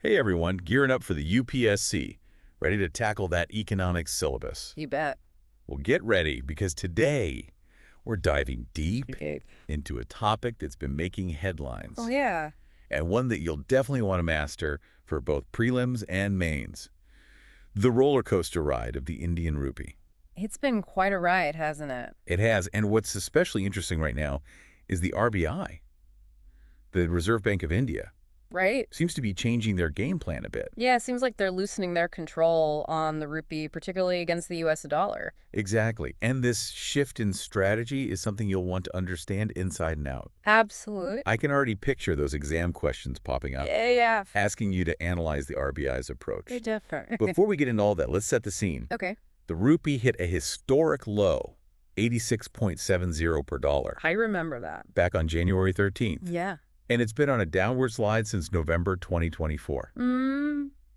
Hey everyone, gearing up for the UPSC, ready to tackle that economics syllabus. You bet. Well, get ready because today we're diving deep Okay. into a topic that's been making Oh, headlines yeah. and one that you'll definitely want to master for both prelims and mains. The roller coaster ride of the Indian rupee. It's been quite a ride, hasn't it? It has, and what's especially interesting right now is the RBI, the Reserve Bank of India, Right? seems to be changing their game plan a bit. Yeah, it seems like they're loosening their control on the rupee, particularly against the US dollar. Exactly. And this shift in strategy is something you'll want to understand inside and out. Absolutely. I can already picture those exam questions popping up, Yeah. asking you to analyze the RBI's approach. They're different. Before we get into all that, let's set the scene. Okay. The rupee hit a historic low, 86.70 per dollar, I remember that. back on January 13th. Yeah. And it's been on a downward slide since November 2024.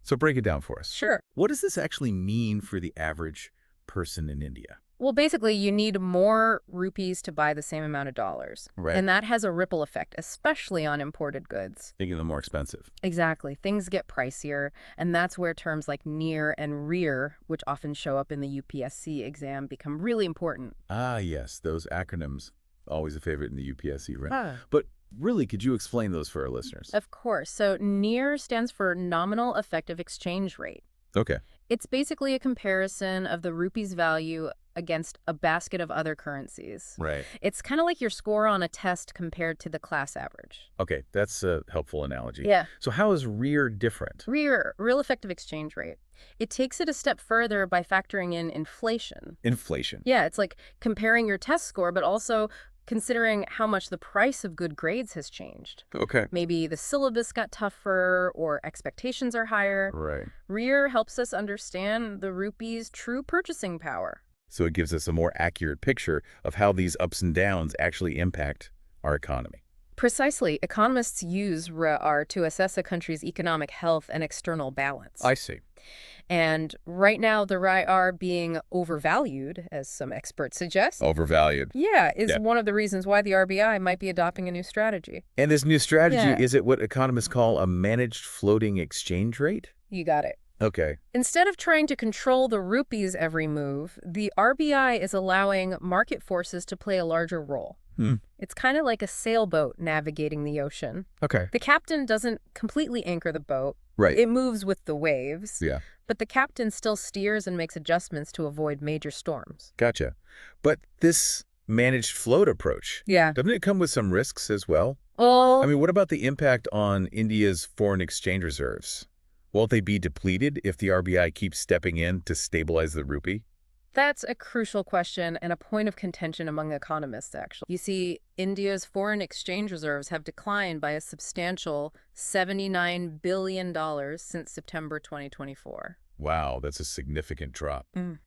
So break it down for us. Sure. What does this actually mean for the average person in India? Well, basically, you need more rupees to buy the same amount of dollars. Right. And that has a ripple effect, especially on imported goods. Making them more expensive. Exactly. Things get pricier, and that's where terms like near and rear, which often show up in the UPSC exam, become really important. Ah, yes, those acronyms. Always a favorite in the UPSC, right? Huh. But really, could you explain those for our listeners? Of course. So near stands for nominal effective exchange rate. Okay. It's basically a comparison of the rupee's value against a basket of other currencies. Right. It's kind of like your score on a test compared to the class average. Okay, that's a helpful analogy. Yeah. So how is rear different? Real effective exchange rate. It takes it a step further by factoring in inflation. Inflation. Yeah, it's like comparing your test score, but also considering how much the price of good grades has changed. Okay. Maybe the syllabus got tougher or expectations are higher. Right. REAR helps us understand the rupee's true purchasing power. So it gives us a more accurate picture of how these ups and downs actually impact our economy. Precisely. Economists use REAR to assess a country's economic health and external balance. I see. And right now, the REAR being overvalued, as some experts suggest, Overvalued. is one of the reasons why the RBI might be adopting a new strategy. And this new strategy, Yeah. is it what economists call a managed floating exchange rate? You got it. Okay. Instead of trying to control the rupee's every move, the RBI is allowing market forces to play a larger role. It's kind of like a sailboat navigating the ocean. Okay. The captain doesn't completely anchor the boat. Right. It moves with the waves. Yeah. But the captain still steers and makes adjustments to avoid major storms. Gotcha. But this managed float approach, Yeah. doesn't it come with some risks as well? Oh, I mean, what about the impact on India's foreign exchange reserves? Won't they be depleted if the RBI keeps stepping in to stabilize the rupee? that's a crucial question and a point of contention among economists, actually. You see, India's foreign exchange reserves have declined by a substantial $79 billion since September 2024. Wow, that's a significant drop. Mm.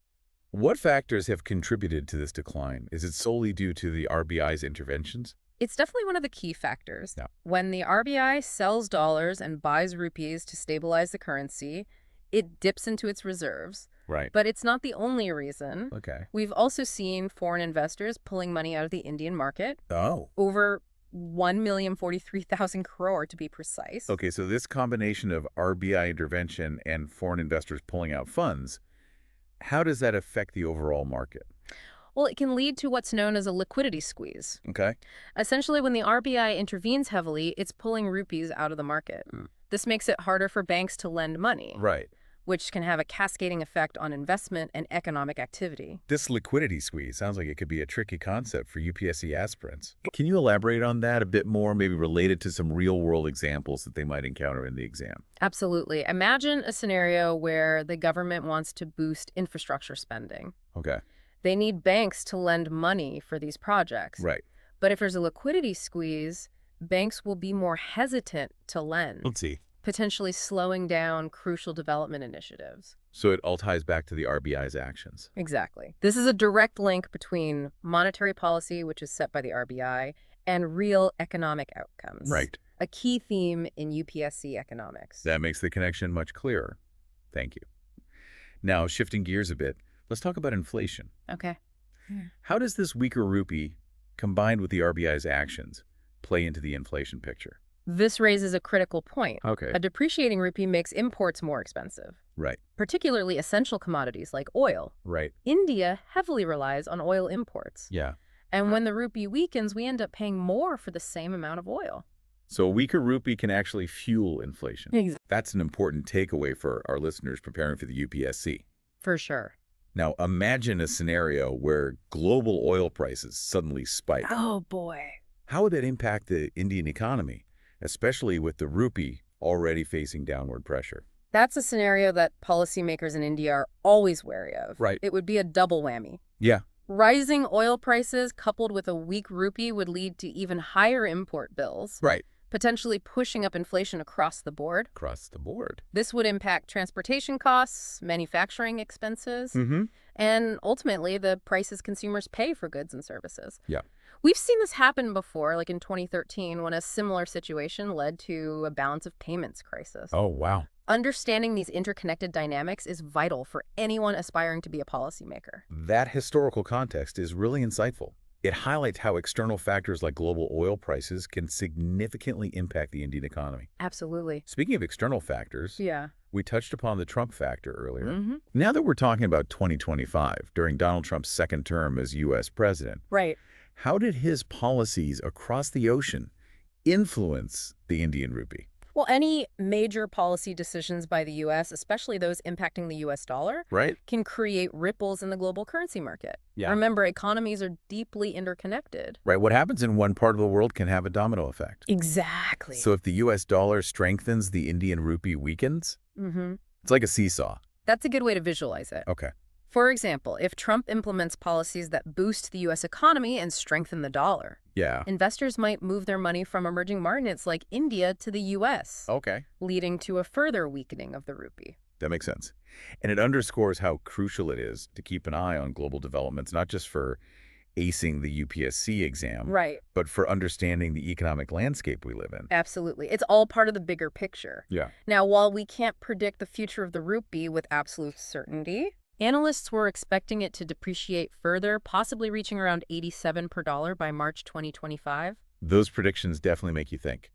What factors have contributed to this decline? Is it solely due to the RBI's interventions? It's definitely one of the key factors. Yeah. When the RBI sells dollars and buys rupees to stabilize the currency, it dips into its reserves. Right. But it's not the only reason. Okay. We've also seen foreign investors pulling money out of the Indian market, Oh. over 1,043,000 crore to be precise. Okay, so this combination of RBI intervention and foreign investors pulling out funds, how does that affect the overall market? Well, it can lead to what's known as a liquidity squeeze. Okay. Essentially, when the RBI intervenes heavily, it's pulling rupees out of the market. This makes it harder for banks to lend money, Right. which can have a cascading effect on investment and economic activity. This liquidity squeeze sounds like it could be a tricky concept for UPSC aspirants. Can you elaborate on that a bit more, maybe related to some real-world examples that they might encounter in the exam? Absolutely. Imagine a scenario where the government wants to boost infrastructure spending. Okay. They need banks to lend money for these projects. Right. But if there's a liquidity squeeze, banks will be more hesitant to lend, Let's see. potentially slowing down crucial development initiatives. So it all ties back to the RBI's actions. Exactly. This is a direct link between monetary policy, which is set by the RBI, and real economic outcomes. Right. A key theme in UPSC economics. That makes the connection much clearer. Thank you. Now, shifting gears a bit, let's talk about inflation. Okay. How does this weaker rupee, combined with the RBI's actions, play into the inflation picture? This raises a critical point. Okay. A depreciating rupee makes imports more expensive, Right. particularly essential commodities like oil. Right. India heavily relies on oil imports. Yeah. And when the rupee weakens, we end up paying more for the same amount of oil. So a weaker rupee can actually fuel inflation. Exactly. That's an important takeaway for our listeners preparing for the UPSC. For sure. Now, imagine a scenario where global oil prices suddenly spike. Oh, boy. How would that impact the Indian economy, especially with the rupee already facing downward pressure? That's a scenario that policymakers in India are always wary of. Right. It would be a double whammy. Yeah. Rising oil prices coupled with a weak rupee would lead to even higher import bills, Right. potentially pushing up inflation across the board. Across the board. This would impact transportation costs, manufacturing expenses, Mm-hmm. and ultimately the prices consumers pay for goods and services. Yeah. We've seen this happen before, like in 2013, when a similar situation led to a balance of payments crisis. Oh, wow. Understanding these interconnected dynamics is vital for anyone aspiring to be a policymaker. That historical context is really insightful. It highlights how external factors like global oil prices can significantly impact the Indian economy. Absolutely. Speaking of external factors, Yeah. we touched upon the Trump factor earlier. Mm-hmm. Now that we're talking about 2025, during Donald Trump's second term as U.S. president, Right. how did his policies across the ocean influence the Indian rupee? Well, any major policy decisions by the U.S., especially those impacting the U.S. dollar, Right? can create ripples in the global currency market. Yeah. Remember, economies are deeply interconnected. Right. What happens in one part of the world can have a domino effect. Exactly. So if the U.S. dollar strengthens, the Indian rupee weakens? It's like a seesaw. That's a good way to visualize it. Okay. For example, if Trump implements policies that boost the U.S. economy and strengthen the dollar, Yeah. investors might move their money from emerging markets like India to the U.S., Okay. leading to a further weakening of the rupee. That makes sense. And it underscores how crucial it is to keep an eye on global developments, not just for acing the UPSC exam, Right. but for understanding the economic landscape we live in. Absolutely. It's all part of the bigger picture. Yeah. Now, while we can't predict the future of the rupee with absolute certainty, analysts were expecting it to depreciate further, possibly reaching around 87 per dollar by March 2025. Those predictions definitely make you think.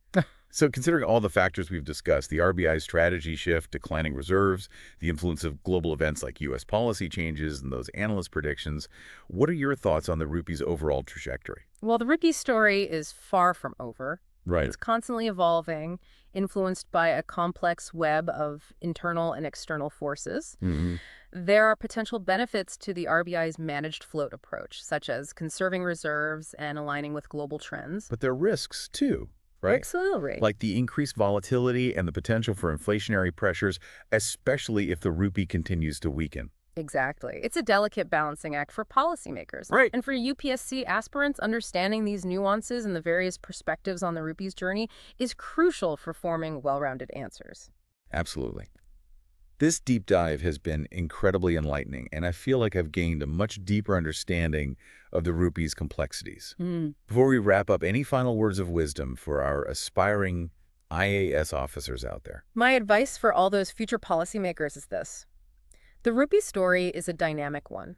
So considering all the factors we've discussed, the RBI's strategy shift, declining reserves, the influence of global events like U.S. policy changes, and those analyst predictions, what are your thoughts on the rupee's overall trajectory? Well, the rupee story is far from over. Right. It's constantly evolving, influenced by a complex web of internal and external forces. Mm-hmm. There are potential benefits to the RBI's managed float approach, such as conserving reserves and aligning with global trends. But there are risks, too, right? Absolutely. Like the increased volatility and the potential for inflationary pressures, especially if the rupee continues to weaken. Exactly. It's a delicate balancing act for policymakers. Right. And for UPSC aspirants, understanding these nuances and the various perspectives on the rupee's journey is crucial for forming well-rounded answers. Absolutely. This deep dive has been incredibly enlightening, and I feel like I've gained a much deeper understanding of the rupee's complexities. Before we wrap up, any final words of wisdom for our aspiring IAS officers out there? My advice for all those future policymakers is this. The rupee story is a dynamic one,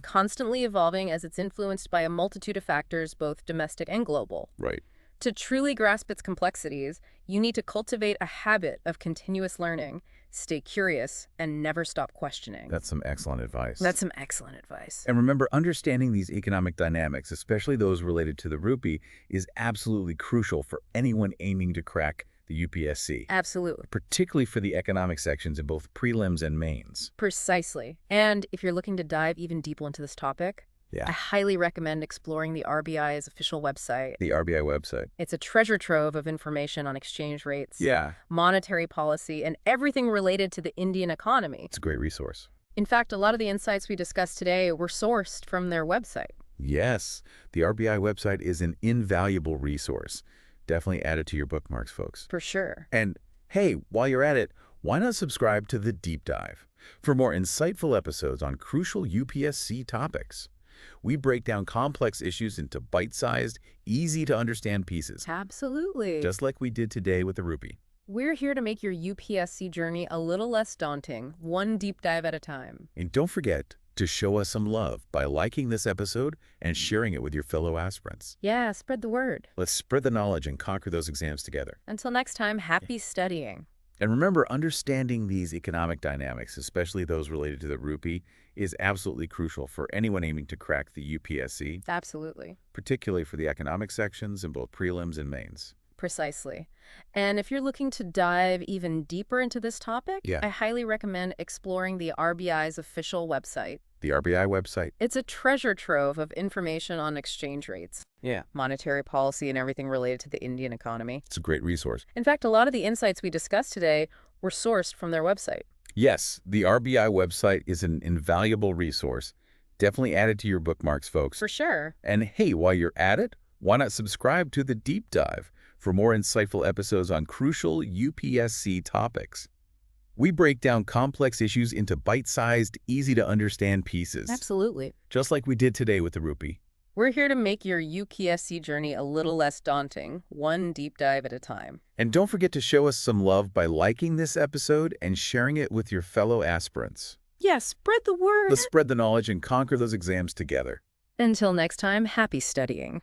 constantly evolving as it's influenced by a multitude of factors, both domestic and global. Right. To truly grasp its complexities, you need to cultivate a habit of continuous learning, stay curious, and never stop questioning. That's some excellent advice. That's some excellent advice. And remember, understanding these economic dynamics, especially those related to the rupee, is absolutely crucial for anyone aiming to crack the UPSC. Absolutely. Particularly for the economic sections in both prelims and mains. Precisely. And if you're looking to dive even deeper into this topic, I highly recommend exploring the RBI's official website. The RBI website. It's a treasure trove of information on exchange rates, Yeah. monetary policy, and everything related to the Indian economy. It's a great resource. In fact, a lot of the insights we discussed today were sourced from their website. Yes, the RBI website is an invaluable resource. Definitely add it to your bookmarks, folks. For sure. And hey, while you're at it, why not subscribe to The Deep Dive for more insightful episodes on crucial UPSC topics? We break down complex issues into bite-sized, easy-to-understand pieces, Absolutely. just like we did today with the rupee. We're here to make your UPSC journey a little less daunting, one deep dive at a time. And don't forget, to show us some love by liking this episode and sharing it with your fellow aspirants. Yeah, spread the word. Let's spread the knowledge and conquer those exams together. Until next time, happy studying. And remember, understanding these economic dynamics, especially those related to the rupee, is absolutely crucial for anyone aiming to crack the UPSC, Absolutely. particularly for the economic sections in both prelims and mains. Precisely. And if you're looking to dive even deeper into this topic, Yeah. I highly recommend exploring the RBI's official website. The RBI website. It's a treasure trove of information on exchange rates, monetary policy, and everything related to the Indian economy. It's a great resource. In fact, a lot of the insights we discussed today were sourced from their website. Yes, the RBI website is an invaluable resource. Definitely add it to your bookmarks, folks. For sure. And hey, while you're at it, why not subscribe to The Deep Dive for more insightful episodes on crucial UPSC topics? We break down complex issues into bite-sized, easy-to-understand pieces. Absolutely. Just like we did today with the rupee. We're here to make your UPSC journey a little less daunting, one deep dive at a time. And don't forget to show us some love by liking this episode and sharing it with your fellow aspirants. Yeah, spread the word. Let's spread the knowledge and conquer those exams together. Until next time, happy studying.